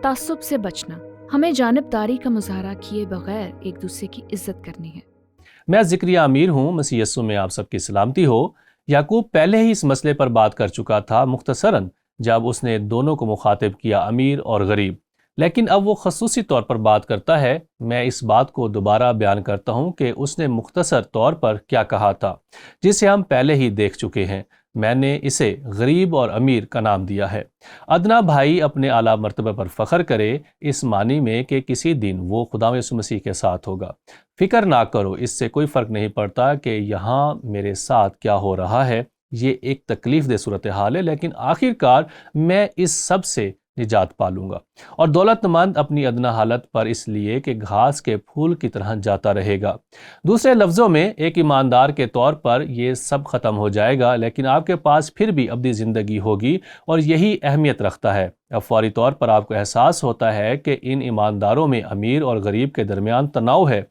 تعصب سے بچنا، ہمیں جانبداری کا مظاہرہ کیے بغیر ایک دوسرے کی عزت کرنی ہے۔ میں زکریا امیر ہوں، مسیح یسوع میں آپ سب کی سلامتی ہو۔ یعقوب پہلے ہی اس مسئلے پر بات کر چکا تھا مختصراً جب اس نے دونوں کو مخاطب کیا، امیر اور غریب، لیکن اب وہ خصوصی طور پر بات کرتا ہے۔ میں اس بات کو دوبارہ بیان کرتا ہوں کہ اس نے مختصر طور پر کیا کہا تھا، جسے ہم پہلے ہی دیکھ چکے ہیں۔ میں نے اسے غریب اور امیر کا نام دیا ہے۔ ادنا بھائی اپنے اعلیٰ مرتبہ پر فخر کرے، اس معنی میں کہ کسی دن وہ خدا یسوع مسیح کے ساتھ ہوگا۔ فکر نہ کرو، اس سے کوئی فرق نہیں پڑتا کہ یہاں میرے ساتھ کیا ہو رہا ہے۔ یہ ایک تکلیف دہ صورتحال ہے، لیکن آخر کار میں اس سب سے نجات پالوں گا، اور دولت مند اپنی ادنا حالت پر اس لیے کہ گھاس کے پھول کی طرح جاتا رہے گا۔ دوسرے لفظوں میں، ایک ایماندار کے طور پر یہ سب ختم ہو جائے گا، لیکن آپ کے پاس پھر بھی ابدی زندگی ہوگی، اور یہی اہمیت رکھتا ہے۔ اب فوری طور پر آپ کو احساس ہوتا ہے کہ ان ایمانداروں میں امیر اور غریب کے درمیان تناؤ ہے،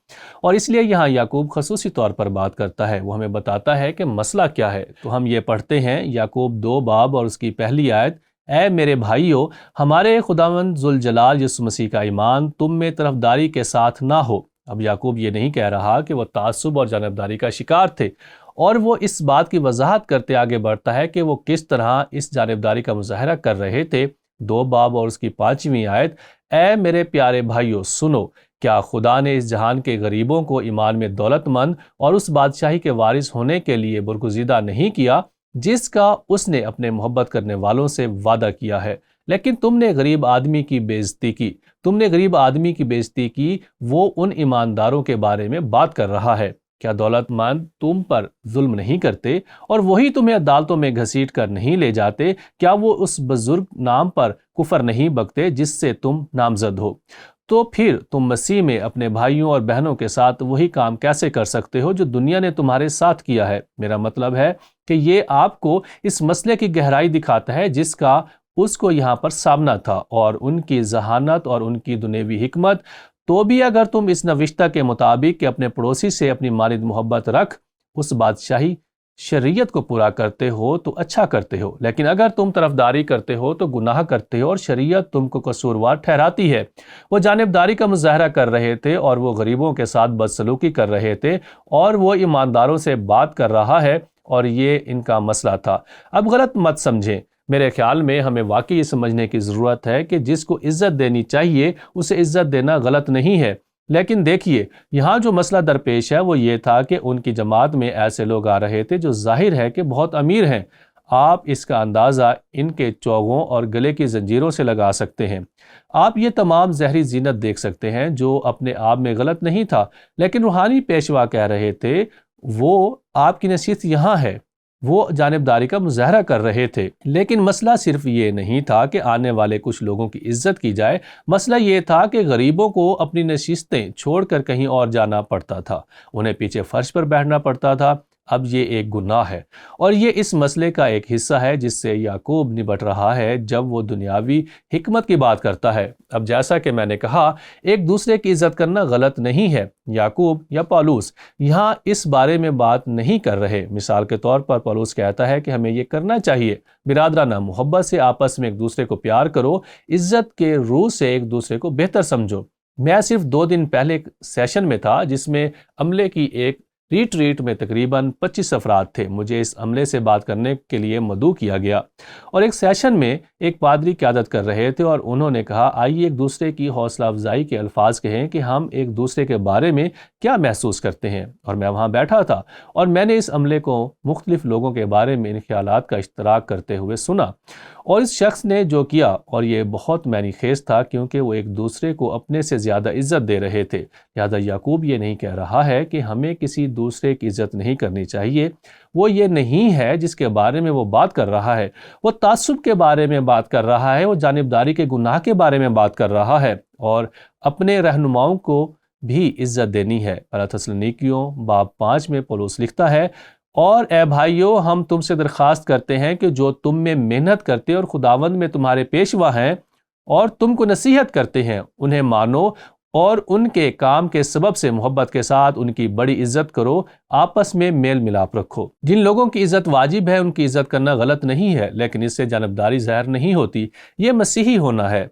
اور اس لیے یہاں یعقوب خصوصی طور پر بات کرتا ہے۔ وہ ہمیں بتاتا ہے کہ مسئلہ کیا ہے۔ تو ہم یہ پڑھتے ہیں یعقوب 2 باب اور اس کی پہلی آیت: اے میرے بھائیو، ہمارے خداوند ذوالجلال یسوع مسیح کا ایمان تم میں طرفداری کے ساتھ نہ ہو۔ اب یعقوب یہ نہیں کہہ رہا کہ وہ تعصب اور جانبداری کا شکار تھے، اور وہ اس بات کی وضاحت کرتے آگے بڑھتا ہے کہ وہ کس طرح اس جانبداری کا مظاہرہ کر رہے تھے۔ 2 باب اور اس کی 5ویں آیت: اے میرے پیارے بھائیو سنو، کیا خدا نے اس جہان کے غریبوں کو ایمان میں دولت مند اور اس بادشاہی کے وارث ہونے کے لیے برگزیدہ نہیں کیا جس کا اس نے اپنے محبت کرنے والوں سے وعدہ کیا ہے؟ لیکن تم نے غریب آدمی کی بے عزتی کی۔ تم نے غریب آدمی کی بے عزتی کی۔ وہ ان ایمانداروں کے بارے میں بات کر رہا ہے۔ کیا دولت مند تم پر ظلم نہیں کرتے اور وہی تمہیں عدالتوں میں گھسیٹ کر نہیں لے جاتے؟ کیا وہ اس بزرگ نام پر کفر نہیں بکتے جس سے تم نامزد ہو؟ تو پھر تم مسیح میں اپنے بھائیوں اور بہنوں کے ساتھ وہی کام کیسے کر سکتے ہو جو دنیا نے تمہارے ساتھ کیا ہے؟ میرا مطلب ہے کہ یہ آپ کو اس مسئلے کی گہرائی دکھاتا ہے جس کا اس کو یہاں پر سامنا تھا، اور ان کی ذہانت اور ان کی دنیوی حکمت۔ تو بھی اگر تم اس نوشتہ کے مطابق کہ اپنے پڑوسی سے اپنی مانند محبت رکھ، اس بادشاہی شریعت کو پورا کرتے ہو تو اچھا کرتے ہو، لیکن اگر تم طرفداری کرتے ہو تو گناہ کرتے ہو اور شریعت تم کو قصوروار ٹھہراتی ہے۔ وہ جانبداری کا مظاہرہ کر رہے تھے، اور وہ غریبوں کے ساتھ بدسلوکی کر رہے تھے، اور وہ ایمانداروں سے بات کر رہا ہے، اور یہ ان کا مسئلہ تھا۔ اب غلط مت سمجھیں، میرے خیال میں ہمیں واقعی یہ سمجھنے کی ضرورت ہے کہ جس کو عزت دینی چاہیے اسے عزت دینا غلط نہیں ہے۔ لیکن دیکھیے، یہاں جو مسئلہ درپیش ہے وہ یہ تھا کہ ان کی جماعت میں ایسے لوگ آ رہے تھے جو ظاہر ہے کہ بہت امیر ہیں۔ آپ اس کا اندازہ ان کے چوغوں اور گلے کی زنجیروں سے لگا سکتے ہیں۔ آپ یہ تمام زہری زینت دیکھ سکتے ہیں جو اپنے آپ میں غلط نہیں تھا، لیکن روحانی پیشوا کہہ رہے تھے وہ آپ کی نصیحت یہاں ہے۔ وہ جانبداری کا مظاہرہ کر رہے تھے، لیکن مسئلہ صرف یہ نہیں تھا کہ آنے والے کچھ لوگوں کی عزت کی جائے۔ مسئلہ یہ تھا کہ غریبوں کو اپنی نشستیں چھوڑ کر کہیں اور جانا پڑتا تھا، انہیں پیچھے فرش پر بیٹھنا پڑتا تھا۔ اب یہ ایک گناہ ہے، اور یہ اس مسئلے کا ایک حصہ ہے جس سے یعقوب نبٹ رہا ہے جب وہ دنیاوی حکمت کی بات کرتا ہے۔ اب جیسا کہ میں نے کہا، ایک دوسرے کی عزت کرنا غلط نہیں ہے۔ یعقوب یا پولس یہاں اس بارے میں بات نہیں کر رہے۔ مثال کے طور پر پولس کہتا ہے کہ ہمیں یہ کرنا چاہیے۔ برادرانہ محبت سے آپس میں ایک دوسرے کو پیار کرو، عزت کے روح سے ایک دوسرے کو بہتر سمجھو۔ میں صرف 2 دن پہلے ایک سیشن میں تھا جس میں عملے کی ایک ریٹریٹ میں تقریباً 25 افراد تھے۔ مجھے اس عملے سے بات کرنے کے لیے مدعو کیا گیا، اور ایک سیشن میں ایک پادری قیادت کر رہے تھے، اور انہوں نے کہا آئیے ایک دوسرے کی حوصلہ افزائی کے الفاظ کہیں کہ ہم ایک دوسرے کے بارے میں کیا محسوس کرتے ہیں۔ اور میں وہاں بیٹھا تھا، اور میں نے اس عملے کو مختلف لوگوں کے بارے میں ان خیالات کا اشتراک کرتے ہوئے سنا، اور اس شخص نے جو کیا، اور یہ بہت معنی خیز تھا کیونکہ وہ ایک دوسرے کو اپنے سے زیادہ عزت دے رہے تھے۔ لہذا یعقوب یہ نہیں کہہ رہا ہے کہ ہمیں کسی دوسرے کی عزت نہیں کرنی چاہیے۔ وہ یہ نہیں ہے جس کے بارے میں وہ بات کر رہا ہے۔ وہ تعصب کے بارے میں بات کر رہا ہے، وہ جانبداری کے گناہ کے بارے میں بات کر رہا ہے، اور اپنے رہنماؤں کو بھی عزت دینی ہے۔ پہلا تسلنیکیوں باب 5 میں پولس لکھتا ہے، اور اے بھائیو، ہم تم سے درخواست کرتے ہیں کہ جو تم میں محنت کرتے اور خداوند میں تمہارے پیشوا ہیں اور تم کو نصیحت کرتے ہیں، انہیں مانو اور ان کے کام کے سبب سے محبت کے ساتھ ان کی بڑی عزت کرو۔ آپس میں میل ملاپ رکھو۔ جن لوگوں کی عزت واجب ہے ان کی عزت کرنا غلط نہیں ہے، لیکن اس سے جانبداری ظاہر نہیں ہوتی۔ یہ مسیحی ہونا ہے،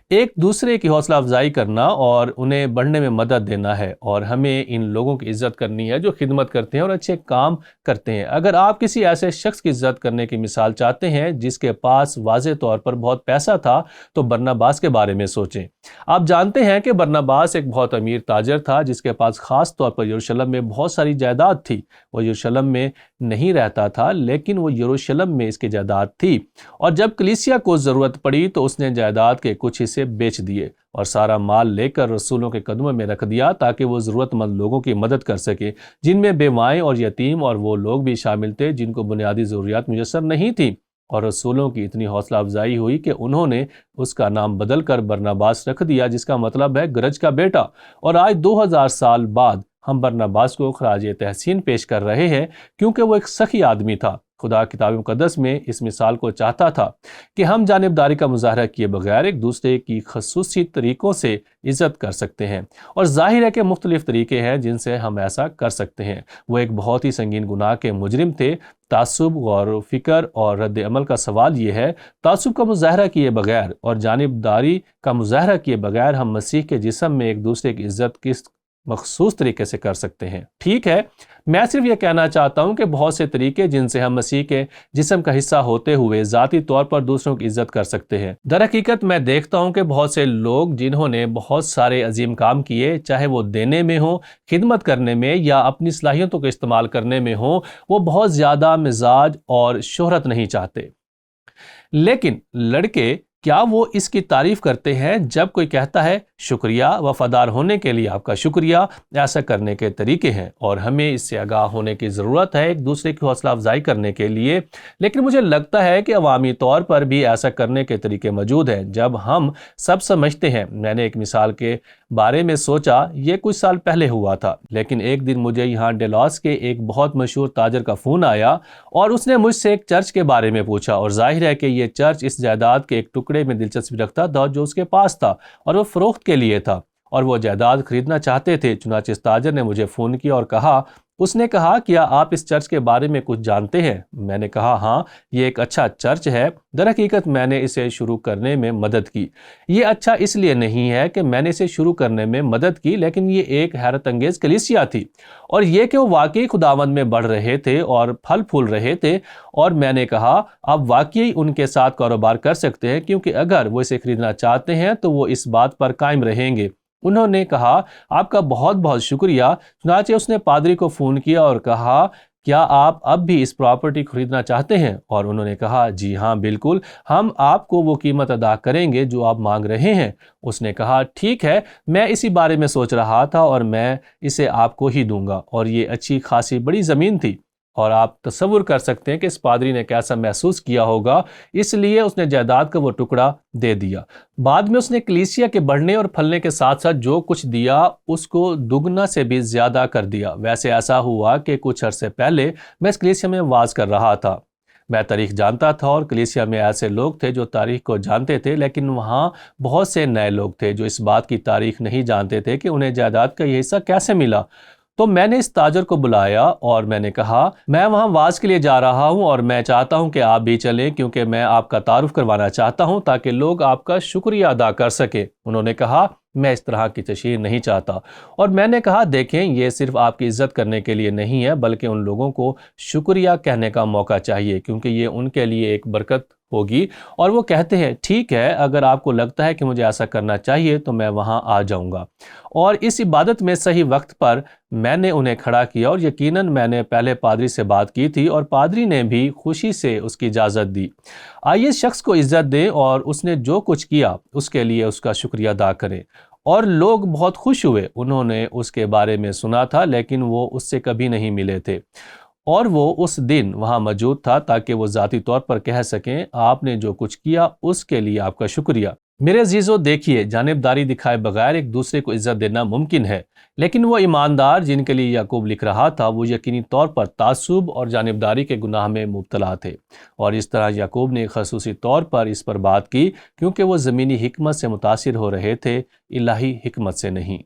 ایک دوسرے کی حوصلہ افزائی کرنا اور انہیں بڑھنے میں مدد دینا ہے، اور ہمیں ان لوگوں کی عزت کرنی ہے جو خدمت کرتے ہیں اور اچھے کام کرتے ہیں۔ اگر آپ کسی ایسے شخص کی عزت کرنے کی مثال چاہتے ہیں جس کے پاس واضح طور پر بہت پیسہ تھا تو برناباس کے بارے میں سوچیں۔ آپ جانتے ہیں کہ برناباس ایک بہت امیر تاجر تھا جس کے پاس خاص طور پر یروشلم میں بہت ساری جائیداد تھی۔ وہ یروشلم میں نہیں رہتا تھا لیکن وہ یروشلم میں اس کی جائیداد تھی، اور جب کلیسیا کو ضرورت پڑی تو اس نے جائیداد کے کچھ حصے بیچ دیے اور سارا مال لے کر رسولوں کے قدموں میں رکھ دیا تاکہ وہ ضرورت مند لوگوں کی مدد کر سکے، جن میں بیوائیں اور یتیم اور وہ لوگ بھی شامل تھے جن کو بنیادی ضروریات میسر نہیں تھیں۔ اور رسولوں کی اتنی حوصلہ افزائی ہوئی کہ انہوں نے اس کا نام بدل کر برناباس رکھ دیا، جس کا مطلب ہے گرج کا بیٹا۔ اور آج 2000 سال بعد ہم برناباس کو خراج تحسین پیش کر رہے ہیں کیونکہ وہ ایک سخی آدمی تھا۔ خدا کتاب مقدس میں اس مثال کو چاہتا تھا کہ ہم جانبداری کا مظاہرہ کیے بغیر ایک دوسرے کی خصوصی طریقوں سے عزت کر سکتے ہیں، اور ظاہر ہے کہ مختلف طریقے ہیں جن سے ہم ایسا کر سکتے ہیں۔ وہ ایک بہت ہی سنگین گناہ کے مجرم تھے۔ تعصب، غور و فکر اور رد عمل کا سوال یہ ہے، تعصب کا مظاہرہ کیے بغیر اور جانبداری کا مظاہرہ کیے بغیر ہم مسیح کے جسم میں ایک دوسرے کی عزت کس مخصوص طریقے سے کر سکتے ہیں؟ ٹھیک ہے، میں صرف یہ کہنا چاہتا ہوں کہ بہت سے طریقے جن سے ہم مسیح کے جسم کا حصہ ہوتے ہوئے ذاتی طور پر دوسروں کی عزت کر سکتے ہیں۔ در حقیقت میں دیکھتا ہوں کہ بہت سے لوگ جنہوں نے بہت سارے عظیم کام کیے، چاہے وہ دینے میں ہوں، خدمت کرنے میں یا اپنی صلاحیتوں کو استعمال کرنے میں ہوں، وہ بہت زیادہ مزاج اور شہرت نہیں چاہتے۔ لیکن لڑکے کیا وہ اس کی تعریف کرتے ہیں جب کوئی کہتا ہے شکریہ، وفادار ہونے کے لیے آپ کا شکریہ؟ ایسا کرنے کے طریقے ہیں اور ہمیں اس سے آگاہ ہونے کی ضرورت ہے ایک دوسرے کی حوصلہ افزائی کرنے کے لیے، لیکن مجھے لگتا ہے کہ عوامی طور پر بھی ایسا کرنے کے طریقے موجود ہیں جب ہم سب سمجھتے ہیں۔ میں نے ایک مثال کے بارے میں سوچا، یہ کچھ سال پہلے ہوا تھا، لیکن ایک دن مجھے یہاں ڈیلاس کے ایک بہت مشہور تاجر کا فون آیا اور اس نے مجھ سے ایک چرچ کے بارے میں پوچھا، اور ظاہر ہے کہ یہ چرچ اس جائیداد کے ایک ٹکڑے میں دلچسپی رکھتا تھا جو اس کے پاس تھا اور وہ فروخت کے لیے تھا، اور وہ جائیداد خریدنا چاہتے تھے۔ چنانچہ اس تاجر نے مجھے فون کیا اور کہا، اس نے کہا کیا آپ اس چرچ کے بارے میں کچھ جانتے ہیں؟ میں نے کہا ہاں، یہ ایک اچھا چرچ ہے۔ در حقیقت میں نے اسے شروع کرنے میں مدد کی۔ یہ اچھا اس لیے نہیں ہے کہ میں نے اسے شروع کرنے میں مدد کی، لیکن یہ ایک حیرت انگیز کلیسیا تھی، اور یہ کہ وہ واقعی خداوند میں بڑھ رہے تھے اور پھل پھول رہے تھے، اور میں نے کہا آپ واقعی ان کے ساتھ کاروبار کر سکتے ہیں کیونکہ اگر وہ اسے خریدنا چاہتے ہیں تو وہ اس بات پر قائم رہیں گے۔ انہوں نے کہا آپ کا بہت بہت شکریہ۔ چنانچہ اس نے پادری کو فون کیا اور کہا کیا آپ اب بھی اس پراپرٹی خریدنا چاہتے ہیں؟ اور انہوں نے کہا جی ہاں بالکل، ہم آپ کو وہ قیمت ادا کریں گے جو آپ مانگ رہے ہیں۔ اس نے کہا ٹھیک ہے، میں اسی بارے میں سوچ رہا تھا اور میں اسے آپ کو ہی دوں گا، اور یہ اچھی خاصی بڑی زمین تھی، اور آپ تصور کر سکتے ہیں کہ اس پادری نے کیسا محسوس کیا ہوگا، اس لیے اس نے جائیداد کا وہ ٹکڑا دے دیا۔ بعد میں اس نے کلیسیا کے بڑھنے اور پھلنے کے ساتھ ساتھ جو کچھ دیا اس کو دگنا سے بھی زیادہ کر دیا۔ ویسے ایسا ہوا کہ کچھ عرصے پہلے میں اس کلیسیا میں وعظ کر رہا تھا۔ میں تاریخ جانتا تھا اور کلیسیا میں ایسے لوگ تھے جو تاریخ کو جانتے تھے، لیکن وہاں بہت سے نئے لوگ تھے جو اس بات کی تاریخ نہیں جانتے تھے کہ انہیں جائیداد کا یہ حصہ کیسے ملا۔ تو میں نے اس تاجر کو بلایا اور میں نے کہا میں وہاں وعظ کے لیے جا رہا ہوں اور میں چاہتا ہوں کہ آپ بھی چلیں کیونکہ میں آپ کا تعارف کروانا چاہتا ہوں تاکہ لوگ آپ کا شکریہ ادا کر سکیں۔ انہوں نے کہا میں اس طرح کی تشہیر نہیں چاہتا، اور میں نے کہا دیکھیں یہ صرف آپ کی عزت کرنے کے لیے نہیں ہے بلکہ ان لوگوں کو شکریہ کہنے کا موقع چاہیے کیونکہ یہ ان کے لیے ایک برکت ہوگی، اور وہ کہتے ہیں ٹھیک ہے، اگر آپ کو لگتا ہے کہ مجھے ایسا کرنا چاہیے تو میں وہاں آ جاؤں گا۔ اور اس عبادت میں صحیح وقت پر میں نے انہیں کھڑا کیا، اور یقیناً میں نے پہلے پادری سے بات کی تھی اور پادری نے بھی خوشی سے اس کی اجازت دی۔ آئیے اس شخص کو عزت دیں اور اس نے جو کچھ کیا اس کے لیے اس کا شکریہ ادا کریں۔ اور لوگ بہت خوش ہوئے، انہوں نے اس کے بارے میں سنا تھا لیکن وہ اس سے کبھی نہیں ملے تھے، اور وہ اس دن وہاں موجود تھا تاکہ وہ ذاتی طور پر کہہ سکیں آپ نے جو کچھ کیا اس کے لیے آپ کا شکریہ۔ میرے عزیزو دیکھیے، جانبداری دکھائے بغیر ایک دوسرے کو عزت دینا ممکن ہے، لیکن وہ ایماندار جن کے لیے یعقوب لکھ رہا تھا وہ یقینی طور پر تعصب اور جانبداری کے گناہ میں مبتلا تھے، اور اس طرح یعقوب نے خصوصی طور پر اس پر بات کی کیونکہ وہ زمینی حکمت سے متاثر ہو رہے تھے، الہی حکمت سے نہیں۔